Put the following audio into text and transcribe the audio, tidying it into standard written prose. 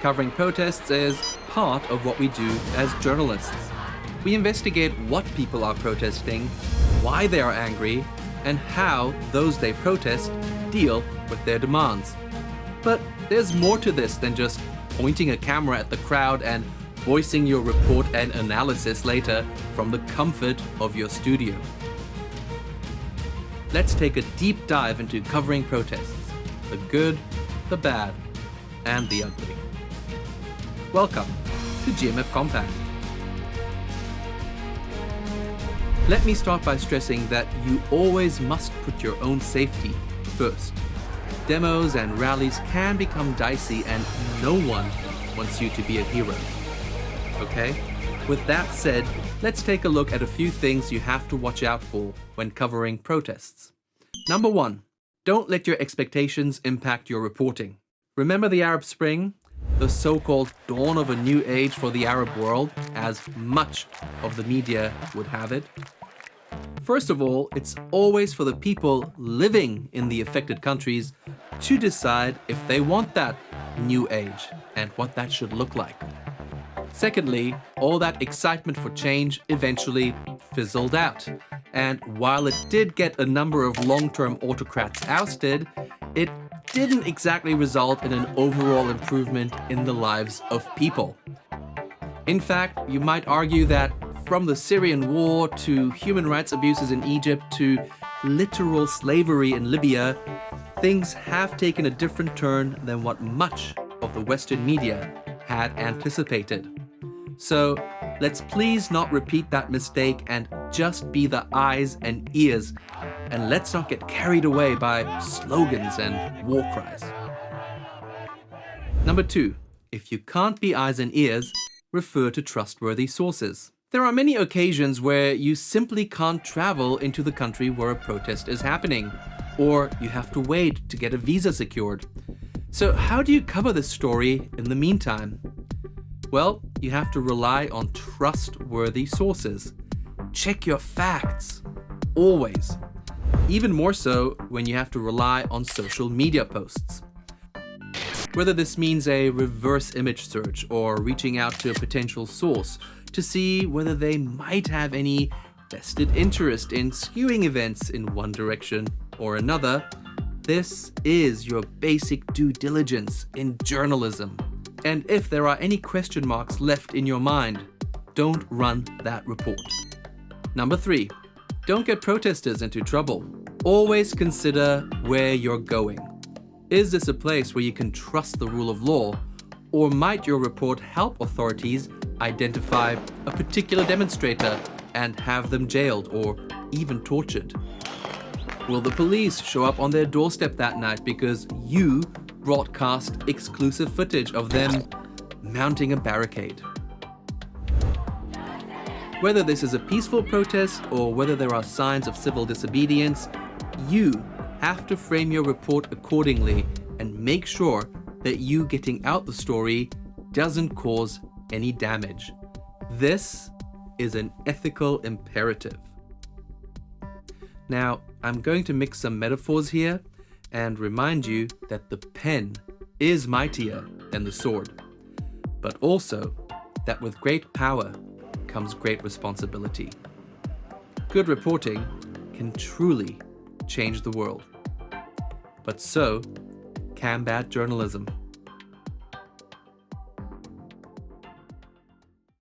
Covering protests is part of what we do as journalists. We investigate what people are protesting, why they are angry, and how those they protest deal with their demands. But there's more to this than just pointing a camera at the crowd and voicing your report and analysis later from the comfort of your studio. Let's take a deep dive into covering protests, the good, the bad, and the ugly. Welcome to GMF Compact. Let me start by stressing that you always must put your own safety first. Demos and rallies can become dicey and no one wants you to be a hero. Okay? With that said, let's take a look at a few things you have to watch out for when covering protests. Number 1, don't let your expectations impact your reporting. Remember the Arab Spring? The so-called dawn of a new age for the Arab world, as much of the media would have it? First of all, it's always for the people living in the affected countries to decide if they want that new age and what that should look like. Secondly, all that excitement for change eventually fizzled out. And while it did get a number of long-term autocrats ousted, it didn't exactly result in an overall improvement in the lives of people. In fact, you might argue that from the Syrian war to human rights abuses in Egypt to literal slavery in Libya, things have taken a different turn than what much of the Western media had anticipated. So let's please not repeat that mistake and just be the eyes and ears, and let's not get carried away by slogans and war cries. Number 2, if you can't be eyes and ears, refer to trustworthy sources. There are many occasions where you simply can't travel into the country where a protest is happening, or you have to wait to get a visa secured. So how do you cover this story in the meantime? Well, you have to rely on trustworthy sources. Check your facts, always. Even more so when you have to rely on social media posts. Whether this means a reverse image search or reaching out to a potential source to see whether they might have any vested interest in skewing events in one direction or another, this is your basic due diligence in journalism. And if there are any question marks left in your mind, don't run that report. Number 3, don't get protesters into trouble. Always consider where you're going. Is this a place where you can trust the rule of law, or might your report help authorities identify a particular demonstrator and have them jailed or even tortured? Will the police show up on their doorstep that night because you broadcast exclusive footage of them mounting a barricade? Whether this is a peaceful protest or whether there are signs of civil disobedience, you have to frame your report accordingly and make sure that you getting out the story doesn't cause any damage. This is an ethical imperative. Now, I'm going to mix some metaphors here and remind you that the pen is mightier than the sword, but also that with great power comes great responsibility. Good reporting can truly change the world, but so can bad journalism.